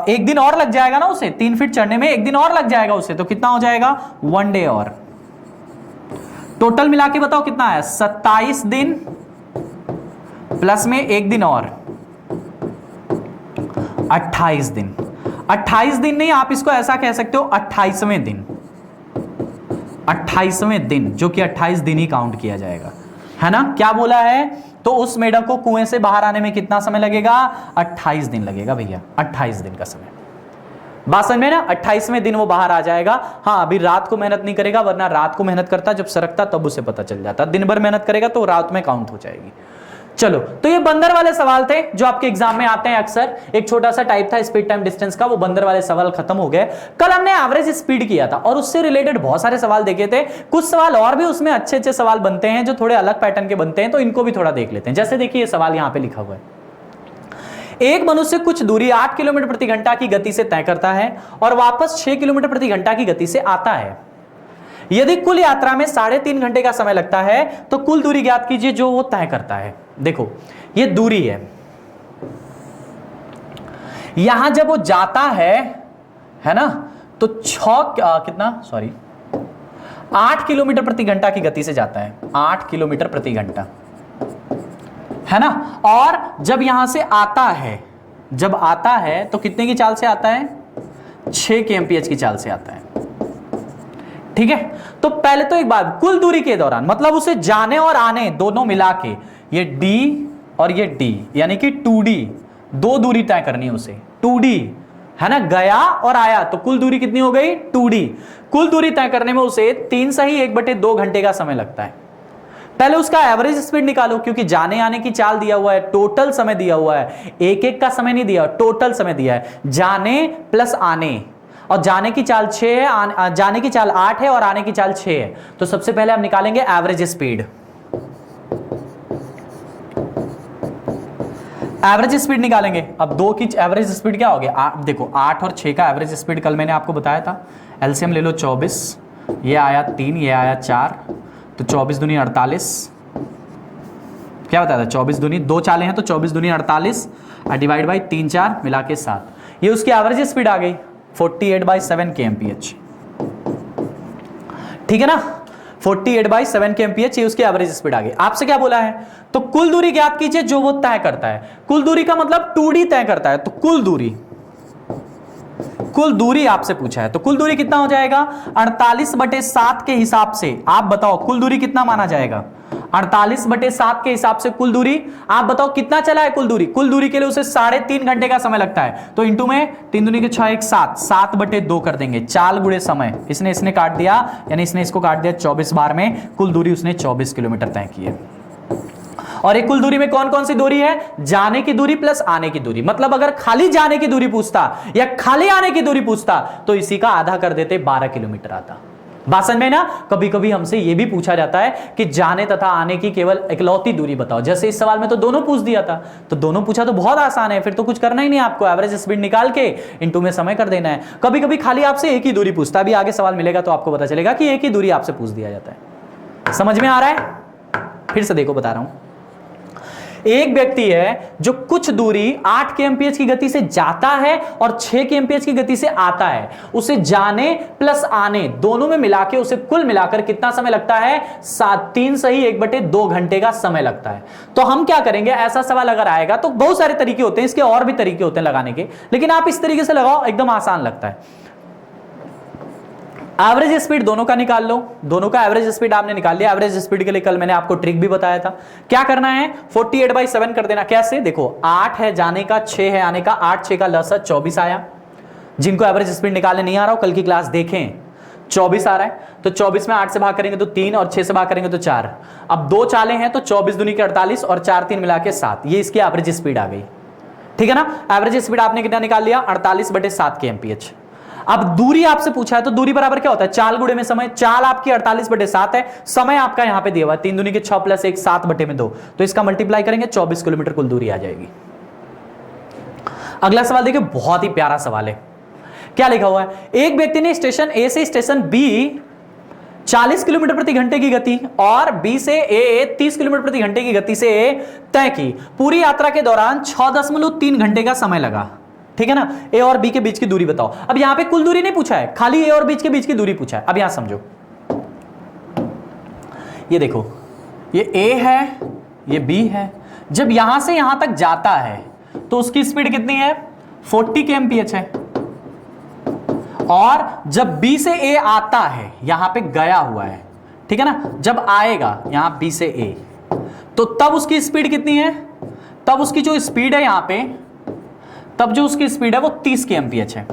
1 दिन और लग जाएगा ना उसे, 3 फीट चढ़ने में 1 दिन और लग जाएगा उसे, तो कितना हो जाएगा? 1 डे और। टोटल मिला के बताओ कितना है? 27 दिन प्लस में 1 दिन और, 28 दिन। 28 दिन नहीं, आप इसको ऐसा कह सकते हो 28वें दिन, 28वें दिन, जो कि 28 दिन ही काउंट किया जाएगा, है ना। क्या बोला है? तो उस मेढक को कुएं से बाहर आने में कितना समय लगेगा? 28 दिन लगेगा भैया, 28 दिन का समय। बात समझ में ना? 28वें दिन वो बाहर आ जाएगा। हाँ, अभी रात को मेहनत नहीं करेगा, वरना रात को मेहनत करता, जब सरकता तब उसे पता चल जाता। दिन भर मेहनत करेगा तो रात में काउंट हो जाएगी। चलो, तो ये बंदर वाले सवाल थे जो आपके एग्जाम में आते हैं अक्सर। एक छोटा सा टाइप था स्पीड टाइम डिस्टेंस का, वो बंदर वाले सवाल खत्म हो गए। कल हमने एवरेज स्पीड किया था और उससे रिलेटेड बहुत सारे सवाल देखे थे। कुछ सवाल और भी उसमें अच्छे अच्छे सवाल बनते हैं जो थोड़े अलग पैटर्न के बनते हैं, तो इनको भी थोड़ा देख लेते हैं। जैसे देखिए ये सवाल यहां पे लिखा हुआ है, एक मनुष्य कुछ दूरी 8 किलोमीटर प्रति घंटा की गति से तय करता है और वापस 6 किलोमीटर प्रति घंटा की गति से आता है। यदि कुल यात्रा में 3.5 घंटे का समय लगता है तो कुल दूरी ज्ञात कीजिए जो वो तय करता है। देखो ये दूरी है, यहां जब वो जाता है ना, तो 8 किलोमीटर प्रति घंटा की गति से जाता है, 8 किलोमीटर प्रति घंटा, है ना। और जब यहां से आता है, जब आता है तो कितने की चाल से आता है, 6 kmph की चाल से आता है। ठीक है, तो पहले तो एक बात, कुल दूरी के दौरान मतलब उसे जाने और आने दोनों मिला के, ये d और ये d यानी कि 2d, दो दूरी तय करनी है उसे, 2d है ना, गया और आया, तो कुल दूरी कितनी हो गई, 2d। कुल दूरी तय करने में उसे 3 सही 1/2 घंटे का समय लगता है। पहले उसका एवरेज स्पीड निकालो, क्योंकि जाने आने की चाल दिया हुआ है, टोटल समय दिया हुआ है, एक एक का समय नहीं दिया, टोटल समय दिया है, जाने प्लस आने, और जाने की चाल 6 है, जाने की चाल 8 है और आने की चाल 6 है। तो सबसे पहले हम निकालेंगे एवरेज स्पीड। एवरेज स्पीड निकालेंगे। अब दो की एवरेज स्पीड क्या हो गया, देखो 8 और 6 का एवरेज स्पीड कल मैंने आपको बताया था। एलसीएम ले लो 24, ये आया 3, ये आया 4, तो 24 दूनी 48, क्या बताया था, 24 दूनी, दो चालें हैं तो 24 दूनी 48, डिवाइड बाई 3 4 मिला के 7, ये उसकी एवरेज स्पीड आ गई 48/7 kmph। ठीक है ना, 48/7 kmph ये उसकी एवरेज स्पीड आ गई। आपसे क्या बोला है, तो कुल दूरी ज्ञात कीजिए जो वो तय करता है। कुल दूरी का मतलब 2d तय करता है, तो कुल दूरी आपसे पूछा है, तो कुल दूरी कितना हो जाएगा, 48/7 के हिसाब से आप बताओ कुल दूरी कितना माना जाएगा, 48/7 के हिसाब से कुल दूरी आप बताओ कितना चला है। कुल दूरी के लिए उसे 3.5 घंटे का समय लगता है, तो इंटू में 3 दूनी के 6 1 7, 7/2 कर देंगे, चाल गुणे समय, इसने काट दिया, यानी इसने इसको काट दिया 24 बार में, कुल दूरी उसने 24 किलोमीटर तय की है। और एक कुल दूरी में कौन कौन सी दूरी है, जाने की दूरी प्लस आने की दूरी। मतलब अगर खाली जाने की दूरी पूछता या खाली आने की दूरी पूछता तो इसी का आधा कर देते, 12 किलोमीटर आता। बात समझ में ना। कभी कभी हमसे यह भी पूछा जाता है कि जाने तथा आने की केवल इकलौती दूरी बताओ, जैसे इस सवाल में तो दोनों पूछ दिया था, तो दोनों पूछा तो बहुत आसान है, फिर तो कुछ करना ही नहीं आपको, एवरेज स्पीड निकाल के इनटू में समय कर देना है। कभी कभी खाली आपसे एक ही दूरी पूछता है, अभी आगे सवाल मिलेगा तो आपको पता चलेगा कि एक ही दूरी आपसे पूछ दिया जाता है। समझ में आ रहा है, फिर से देखो बता रहा हूं। एक व्यक्ति है जो कुछ दूरी 8 kmph की गति से जाता है और 6 kmph की गति से आता है, उसे जाने प्लस आने दोनों में मिला के उसे कुल मिलाकर कितना समय लगता है, 3 सही 1/2 घंटे का समय लगता है। तो हम क्या करेंगे, ऐसा सवाल अगर आएगा तो बहुत सारे तरीके होते हैं, इसके और भी तरीके होते हैं लगाने के, लेकिन आप इस तरीके से लगाओ, एकदम आसान लगता है। एवरेज स्पीड दोनों का निकाल लो, दोनों का एवरेज स्पीड आपने निकाल लिया। एवरेज स्पीड के लिए कल मैंने आपको ट्रिक भी बताया था, क्या करना है, 48/7 कर देना। कैसे, देखो 8 है जाने का, 6 है आने का, 8 6 का लसा 24 आया। जिनको एवरेज स्पीड निकालने नहीं आ रहा हो कल की क्लास देखें, 24 आ रहा है, तो 24 में 8 से भाग करेंगे तो 3 और 6 से भाग करेंगे तो 4। अब दो चालें हैं तो 24 दूनी के 48 और 4 3 मिला के 7, ये इसकी एवरेज स्पीड आ गई। ठीक है ना, एवरेज स्पीड आपने कितना निकाल लिया, 48/7 kmph। अब दूरी आपसे पूछा है तो दूरी बराबर क्या होता है, चाल गुणे में समय। चाल आपकी 48/7 है, समय आपका यहां पे दिया हुआ है 3 दूनी के 6 + 1 7/2, तो इसका मल्टीप्लाई करेंगे 24 किलोमीटर कुल दूरी आ जाएगी। अगला सवाल देखिए, बहुत ही प्यारा सवाल है। क्या लिखा हुआ है, एक व्यक्ति ने स्टेशन ए से स्टेशन बी 40 किलोमीटर प्रति घंटे की गति और बी से ए 30 किलोमीटर प्रति घंटे की गति से तय की। पूरी यात्रा के दौरान 6.3 घंटे का समय लगा। ठीक है ना, ए और बी के बीच की दूरी बताओ। अब यहां पे कुल दूरी नहीं पूछा है, खाली ए और बीच के बीच की दूरी पूछा है। अब यहां समझो, ये देखो, ये ए है, ये बी है। जब यहां से यहां तक जाता है तो उसकी स्पीड कितनी है, 40 kmph है। और जब बी से ए आता है, यहां पे गया हुआ है, ठीक है ना, जब आएगा यहां बी से ए, तो तब उसकी स्पीड कितनी है, तब उसकी जो स्पीड है यहां पे, तब जो उसकी स्पीड है वो 30 kmph है।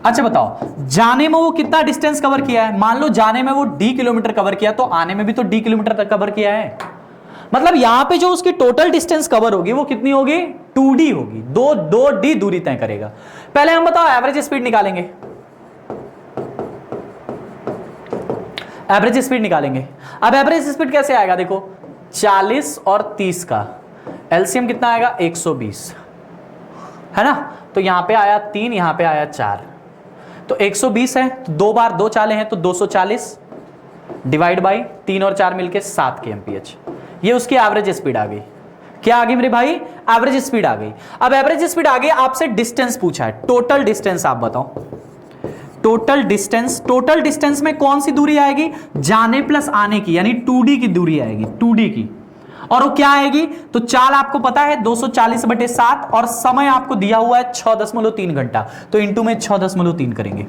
अच्छा बताओ, जाने में वो कितना डिस्टेंस कवर किया है, मान लो जाने में वो d किलोमीटर कवर किया, तो आने में भी तो d किलोमीटर तक कवर किया है। मतलब यहां पे जो उसकी टोटल डिस्टेंस कवर होगी वो कितनी होगी, 2d होगी, 2d दूरी तय करेगा। पहले हम बताओ एवरेज स्पीड निकालेंगे, एवरेज स्पीड निकालेंगे। अब एवरेज स्पीड कैसे आएगा, देखो 40 और 30 का एलसीएम कितना आएगा, 120 है ना। तो यहां पे आया 3, यहां पे आया 4, तो 120 है, तो 2 बार 2 चाले हैं तो 240 डिवाइड बाई 3 और 4 मिलके 7 kmph। ये उसकी एवरेज स्पीड आ गई। क्या आ गई मेरे भाई, एवरेज स्पीड आ गई। अब एवरेज स्पीड आ गई, आपसे डिस्टेंस पूछा है, टोटल डिस्टेंस आप बताओ। टोटल डिस्टेंस, टोटल डिस्टेंस में कौन सी दूरी आएगी, जाने प्लस आने की, यानी 2d की दूरी आएगी, 2d की। और वो क्या आएगी, तो चाल आपको पता है 240/7 और समय आपको दिया हुआ है 6.3 घंटा, तो इंटू में 6.3 करेंगे।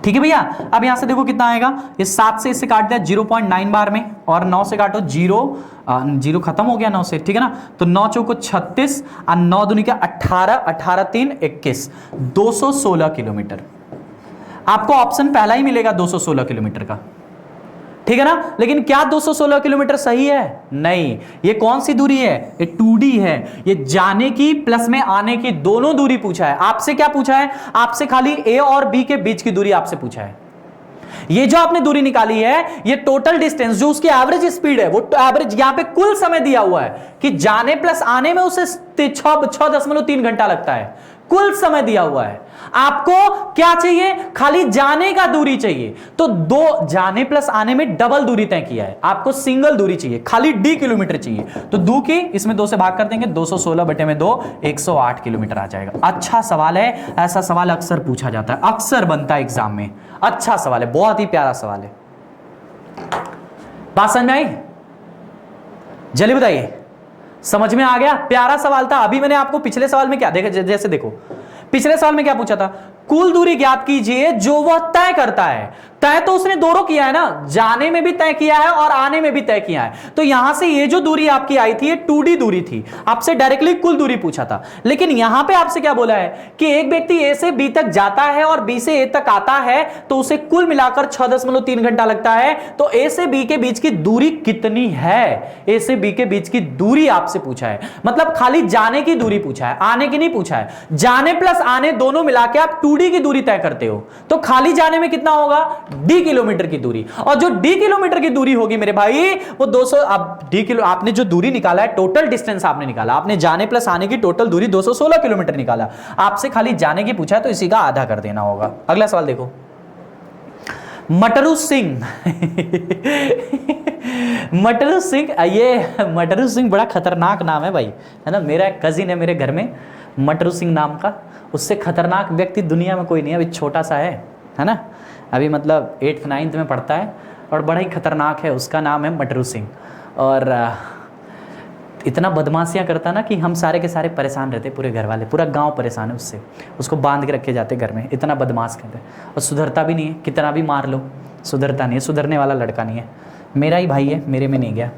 ठीक है भैया। अब यहां से देखो कितना आएगा, ये 7 से इससे काट दिया 0.9 बार में, और 9 से काटो 0 खत्म हो गया 9 से, ठीक है ना। तो 9 चौको 36 और 9 दूनी का 18, 18 3 21, 216 किलोमीटर। आपको ऑप्शन पहला ही मिलेगा 216 किलोमीटर का, ठीक है ना। लेकिन क्या 216 किलोमीटर सही है, नहीं। ये कौन सी दूरी है, ये 2d है। ये जाने की प्लस में आने की दोनों दूरी पूछा है। आपसे क्या पूछा है, आपसे खाली a और b के बीच की दूरी आपसे पूछा है। ये जो आपने दूरी निकाली है, ये टोटल डिस्टेंस जो उसकी एवरेज स्पीड है, वो एवरेज यहां पे कुल समय दिया हुआ है कि जाने प्लस आने में उसे 6.3 घंटा लगता है, कुल समय दिया हुआ है। आपको क्या चाहिए, खाली जाने का दूरी चाहिए, तो 2 जाने प्लस आने में डबल दूरी तय किया है, आपको सिंगल दूरी चाहिए, खाली d किलोमीटर चाहिए। तो 2 की इसमें 2 से भाग कर देंगे, 216/2 108 किलोमीटर आ जाएगा। अच्छा सवाल है, ऐसा सवाल अक्सर पूछा जाता है, अक्सर बनता है एग्जाम में। अच्छा सवाल है, बहुत ही प्यारा सवाल है। बात समझ में आई, जल्दी बताइए, समझ में आ गया। प्यारा सवाल था। अभी मैंने आपको पिछले सवाल में क्या देखा, जैसे देखो पिछले सवाल में क्या पूछा था, कुल दूरी ज्ञात कीजिए जो वह तय करता है। तय तो उसने दोनों किया है ना, जाने में भी तय किया है और आने में भी तय किया है। तो यहां से ये जो दूरी आपकी आई थी, ये 2d दूरी थी। आपसे डायरेक्टली कुल दूरी पूछा था, लेकिन यहां पे आपसे क्या बोला है कि एक व्यक्ति a से b तक जाता है और b से a तक आता है, तो उसे कुल मिलाकर 6.3 घंटा लगता है। तो a से b के बीच की दूरी कितनी है, a से b के बीच की दूरी आपसे पूछा है। मतलब खाली जाने की दूरी पूछा है, आने की नहीं पूछा है। जाने प्लस आने दोनों मिला के आप 2d की दूरी तय करते हो, तो खाली जाने में कितना होगा, d किलोमीटर की दूरी। और जो d किलोमीटर की दूरी होगी मेरे भाई, वो 200, अब d किलो आपने जो दूरी निकाला है, टोटल डिस्टेंस आपने निकाला, आपने जाने प्लस आने की टोटल दूरी 216 किलोमीटर निकाला। आपसे खाली जाने की पूछा है, तो इसी का आधा कर देना होगा। अगला सवाल देखो, मटरू सिंह मटरू सिंह, ये मटरू सिंह बड़ा खतरनाक नाम है भाई, है ना। मेरा एक कजिन है मेरे घर में, मटरू सिंह नाम का, उससे खतरनाक व्यक्ति दुनिया में कोई नहीं है। अभी छोटा सा है ना, अभी मतलब 8th 9th में पढ़ता है और बड़ा ही खतरनाक है। उसका नाम है मटरू सिंह, और इतना बदमाशियां करता ना कि हम सारे के सारे परेशान रहते, पूरे घर वाले, पूरा गांव परेशान है उससे। उसको बांध के रखे जाते घर में, इतना बदमाश करते हैं, और सुधरता भी नहीं है, कितना भी मार लो सुधरता नहीं है, सुधरने वाला लड़का नहीं है। मेरा ही भाई है, मेरे में नहीं गया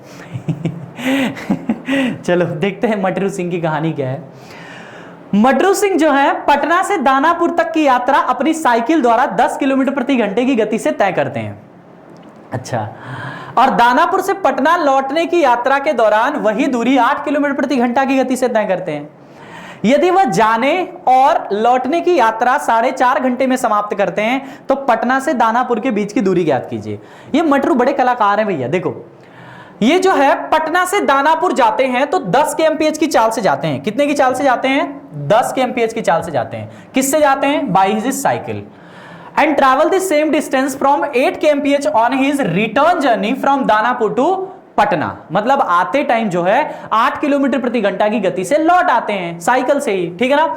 चलो देखते हैं मटरू सिंह की कहानी क्या है। मटरू सिंह जो है, पटना से दानापुर तक की यात्रा अपनी साइकिल द्वारा 10 किलोमीटर प्रति घंटे की गति से तय करते हैं। अच्छा, और दानापुर से पटना लौटने की यात्रा के दौरान वही दूरी 8 किलोमीटर प्रति घंटा की गति से तय करते हैं। यदि वह जाने और लौटने की यात्रा 4.5 घंटे में समाप्त करते हैं, तो पटना से दानापुर के बीच की दूरी ज्ञात कीजिए। ये मटरू बड़े कलाकार हैं भैया। देखो, ये जो है पटना से दानापुर जाते हैं तो 10 kmph की चाल से जाते हैं। कितने की चाल से जाते हैं, 10 kmph की चाल से जाते हैं। किससे जाते हैं, by his cycle, and travel the same distance from 8 kmph on his return journey from Danapur to Patna. मतलब आते टाइम जो है 8 किलोमीटर प्रति घंटा की गति से लौट आते हैं साइकिल से ही, ठीक है ना।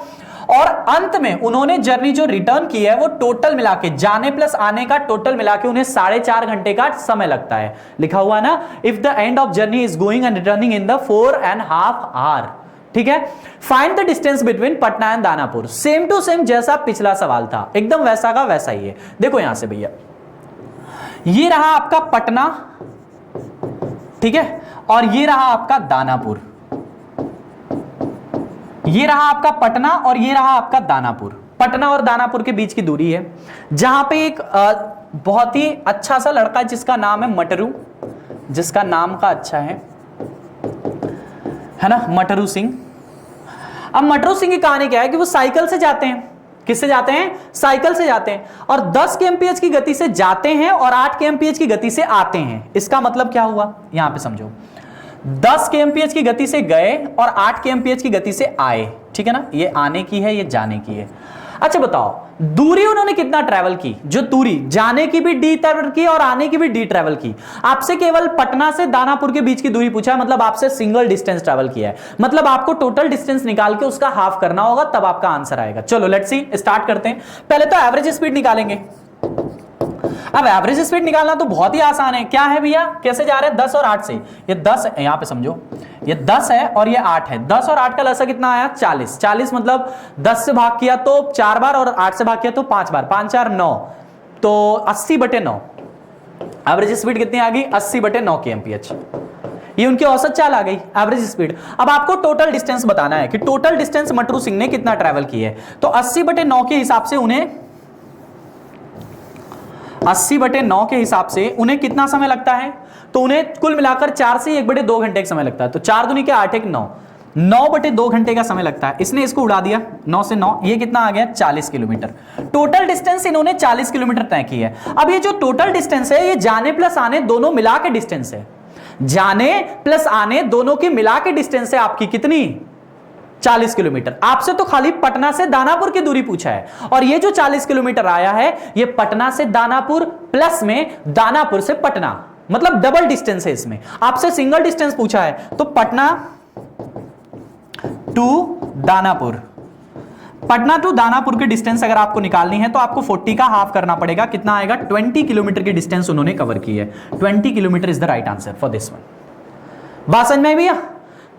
और अंत में उन्होंने जर्नी जो रिटर्न की है, वो टोटल मिला के, जाने प्लस आने का टोटल मिला के उन्हें 4.5 घंटे का समय लगता है। लिखा हुआ ना, if the end of journey is going and returning in the 4.5 hour. ठीक है, find the distance between Patna and Danapur. Same to same जैसा पिछला सवाल था, एकदम वैसा का वैसा ही है। देखो यहां से भैया, ये रहा आपका पटना, ठीक है, और ये रहा आपका दानापुर। ये रहा आपका पटना और ये रहा आपका दानापुर। पटना और दानापुर के बीच की दूरी है, जहां पे एक बहुत ही अच्छा सा लड़का है जिसका नाम है मटरू, जिसका नाम का अच्छा है, है ना, मटरू सिंह। अब मटरू सिंह की कहानी क्या है कि वो साइकिल से जाते हैं। किससे जाते हैं? साइकिल से जाते हैं, और 10 kmph की गति से जाते हैं और 8 kmph की गति से आते हैं। इसका मतलब क्या हुआ, यहां पे समझो, 10 kmph की गति से गए और 8 kmph की गति से आए, ठीक है ना, ये आने की है, ये जाने की है। अच्छा बताओ, दूरी उन्होंने कितना ट्रैवल की? जो दूरी जाने की भी डी ट्रैवल की और आने की भी डी ट्रैवल की। आपसे केवल पटना से दानापुर के बीच की दूरी पूछा है, मतलब आपसे सिंगल डिस्टेंस ट्रैवल किया है, मतलब आपको टोटल डिस्टेंस निकाल के उसका हाफ करना होगा, तब आपका आंसर आएगा। चलो लेट्स सी, स्टार्ट करते हैं। पहले तो एवरेज स्पीड निकालेंगे। अब एवरेज स्पीड निकालना तो बहुत ही आसान है। क्या है भैया, कैसे जा रहे हैं? 10 और 8 से। ये 10 यहां पे समझो, ये 10 है और ये 8 है। 10 और 8 का लसा कितना आया? 40। 40 मतलब 10 से भाग किया तो 4 बार और 8 से भाग किया तो 5 बार, 5 4 9, तो 80/9। एवरेज स्पीड कितनी आ गई? 80/9 kmph। ये उनकी औसत चाल आ गई, एवरेज स्पीड। अब आपको टोटल डिस्टेंस बताना है कि टोटल डिस्टेंस मटरू सिंह ने कितना ट्रैवल की है। तो 80/9 के हिसाब से उन्हें 80/9 के हिसाब से उन्हें कितना समय लगता है? तो उन्हें कुल मिलाकर 4 से 1/2 घंटे का समय लगता है। तो 4 दूनी के 8 1 9, 9/2 घंटे का समय लगता है। इसने इसको उड़ा दिया, 9 से 9, ये कितना आ गया? 40 किलोमीटर। टोटल डिस्टेंस इन्होंने 40 किलोमीटर तय की है। अब ये जो टोटल डिस्टेंस है, ये जाने प्लस आने दोनों मिला के डिस्टेंस है। जाने प्लस आने दोनों की मिला के डिस्टेंस है आपकी कितनी? 40 किलोमीटर। आपसे तो खाली पटना से दानापुर की दूरी पूछा है, और ये जो 40 किलोमीटर आया है, ये पटना से दानापुर प्लस में दानापुर से पटना, मतलब डबल डिस्टेंस है इसमें। आपसे सिंगल डिस्टेंस पूछा है, तो पटना टू दानापुर, पटना टू दानापुर की डिस्टेंस अगर आपको निकालनी है तो आपको 40 का हाफ करना पड़ेगा। कितना आएगा? 20 किलोमीटर की डिस्टेंस उन्होंने कवर की है। 20 kilometre is the right answer for this one. बात समझ में आई भैया?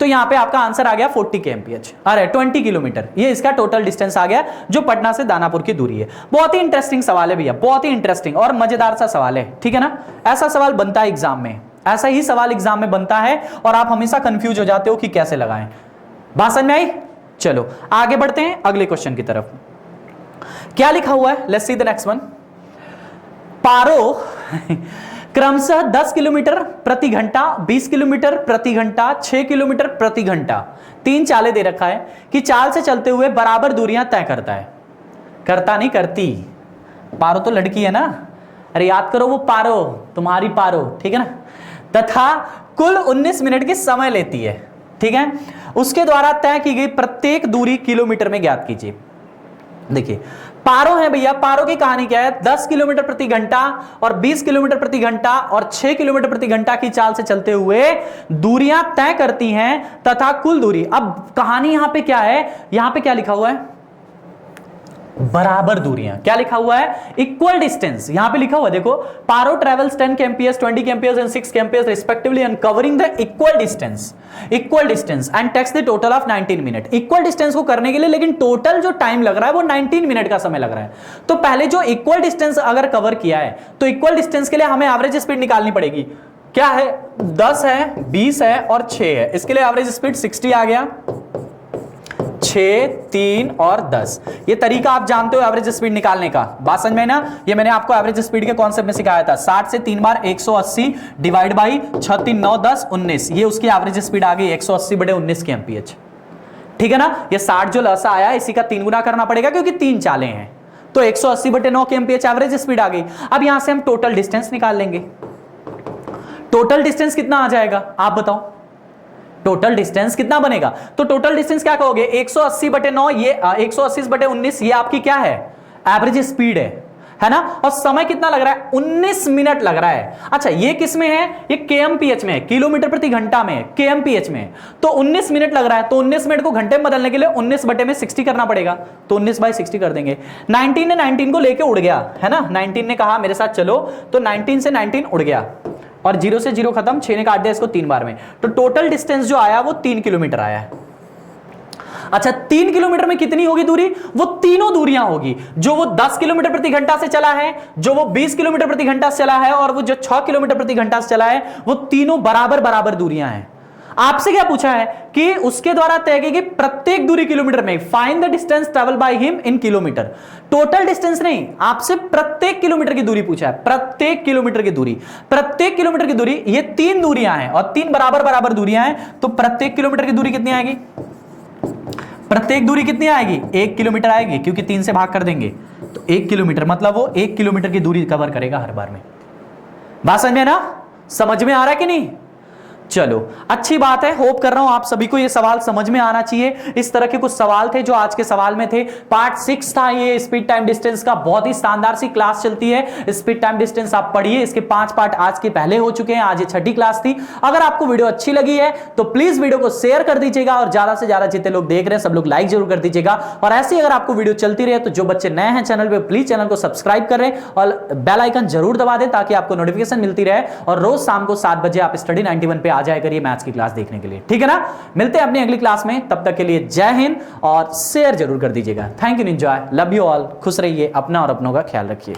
तो यहां पे आपका आंसर आ गया 40 kmph, अरे 20 किलोमीटर, ये इसका टोटल डिस्टेंस आ गया जो पटना से दानापुर की दूरी है। बहुत ही इंटरेस्टिंग सवाल है भैया, बहुत ही इंटरेस्टिंग और मजेदार सा सवाल है, ठीक है ना। ऐसा सवाल बनता है एग्जाम में, ऐसा ही सवाल एग्जाम में बनता है और आप हमेशा कंफ्यूज हो जाते हो कि कैसे लगाएं। बात समझ में आई? चलो आगे बढ़ते हैं अगले क्वेश्चन की तरफ। क्या लिखा हुआ है? Let's see the next one. Paro क्रमशः 10 किलोमीटर प्रति घंटा, 20 किलोमीटर प्रति घंटा, 6 किलोमीटर प्रति घंटा, 3 चालें दे रखा है कि चाल से चलते हुए बराबर दूरियां तय करता है। करता नहीं, करती। पारो तो लड़की है ना, अरे याद करो, वो पारो, तुम्हारी पारो, ठीक है ना। तथा कुल 19 मिनट के समय लेती है, ठीक है। उसके द्वारा तय की गई प्रत्येक दूरी किलोमीटर में ज्ञात कीजिए। देखिए पारो है भैया, पारो की कहानी क्या है? 10 किलोमीटर प्रति घंटा और 20 किलोमीटर प्रति घंटा और 6 किलोमीटर प्रति घंटा की चाल से चलते हुए दूरियां तय करती हैं तथा कुल दूरी। अब कहानी यहां पे क्या है? यहां पे क्या लिखा हुआ है? बराबर दूरियां। क्या लिखा हुआ है? Equal distance. यहां पे लिखा हुआ देखो, Paro travels 10 kmph, 20 kmph and 6 kmph respectively and covering the equal distance and takes the total of 19 minute. Equal distance को करने के लिए लेकिन टोटल जो टाइम लग रहा है वो 19 मिनट का समय लग रहा है। तो पहले जो इक्वल डिस्टेंस अगर कवर किया है तो इक्वल डिस्टेंस के लिए हमें एवरेज स्पीड निकालनी पड़ेगी। क्या है? 10 है, 20 है और 6 है। इसके लिए एवरेज स्पीड 60 आ गया, 6, 3 और 10। ये तरीका आप जानते हो एवरेज स्पीड निकालने का। बात समझ में ना? ये मैंने आपको एवरेज स्पीड के कॉन्सेप्ट में सिखाया था। 60 से 3 बार 180 डिवाइड बाई 6 3 9 10 19, ये उसकी एवरेज स्पीड आ गई 180/19 kmph, ठीक है ना। ये 60 जो लसा आया इसी का 3 गुना करना पड़ेगा क्योंकि 3 चालें हैं, तो 180/9 kmph एवरेज स्पीड आ गई। अब यहां से हम टोटल डिस्टेंस निकाल लेंगे। टोटल डिस्टेंस कितना आ जाएगा आप बताओ? टोटल डिस्टेंस कितना बनेगा? तो टोटल डिस्टेंस क्या कहोगे? 180/9, ये 180/19, ये आपकी क्या है? एवरेज स्पीड है ना। और समय कितना लग रहा है? 19 मिनट लग रहा है। अच्छा ये किस में है? ये kmph में है, किलोमीटर प्रति घंटा में, kmph में। तो 19 मिनट लग रहा है, तो 19 मिनट को घंटे में बदलने के लिए 19/60 करना पड़ेगा, तो 19/60 कर देंगे। 19 ने 19 को लेके उड़ गया, है ना। 19 ने कहा मेरे साथ चलो, तो 19 से 19 उड़ गया और 0 से 0 खत्म, 6 ने काट दिया इसको 3 बार में। तो टोटल डिस्टेंस जो आया वो 3 किलोमीटर आया है। अच्छा 3 किलोमीटर में कितनी होगी दूरी? वो तीनों दूरियां होगी, जो वो 10 किलोमीटर प्रति घंटा से चला है, जो वो 20 किलोमीटर प्रति घंटा से चला है और वो जो 6 किलोमीटर प्रति घंटा से चला है, वो तीनों बराबर बराबर दूरियां हैं। आपसे क्या पूछा है कि उसके द्वारा तय की गई प्रत्येक दूरी किलोमीटर में, find the distance travel by him in kilometre. Total distance नहीं, आपसे प्रत्येक किलोमीटर की दूरी पूछा है, प्रत्येक किलोमीटर की दूरी। प्रत्येक किलोमीटर की दूरी, ये 3 दूरियां हैं और 3 बराबर बराबर दूरियां हैं, तो प्रत्येक किलोमीटर की दूरी कितनी आएगी? प्रत्येक दूरी कितनी आएगी? 1 किलोमीटर आएगी, क्योंकि 3 से भाग कर देंगे तो 1 किलोमीटर, मतलब वो 1 किलोमीटर की दूरी कवर करेगा हर बार में। बात समझ में ना? समझ में आ रहा है कि नहीं? चलो अच्छी बात है, होप कर रहा हूं आप सभी को ये सवाल समझ में आना चाहिए। इस तरह के कुछ सवाल थे जो आज के सवाल में थे। पार्ट 6 था ये स्पीड टाइम डिस्टेंस का, बहुत ही शानदार सी क्लास चलती है स्पीड टाइम डिस्टेंस, आप पढ़िए। इसके 5 पार्ट आज के पहले हो चुके हैं, आज ये 6ठी क्लास थी। अगर आपको वीडियो अच्छी लगी है तो प्लीज वीडियो को शेयर कर दीजिएगा और ज्यादा से ज्यादा जितने लोग देख रहे हैं सब लोग लाइक जरूर कर दीजिएगा। और ऐसे अगर आपको वीडियो चलती रहे तो जो बच्चे नए हैं चैनल पे प्लीज चैनल को सब्सक्राइब करें और बेल आइकन जरूर दबा दें ताकि आपको नोटिफिकेशन मिलती रहे। और रोज शाम को 7 बजे आप स्टडी 91 पे आ जाया करिए मैथ्स की क्लास देखने के लिए, ठीक है ना? मिलते हैं अपनी अगली क्लास में, तब तक के लिए जय हिंद और शेयर जरूर कर दीजिएगा। Thank you, enjoy, love you all, खुश रहिए, अपना और अपनों का ख्याल रखिए।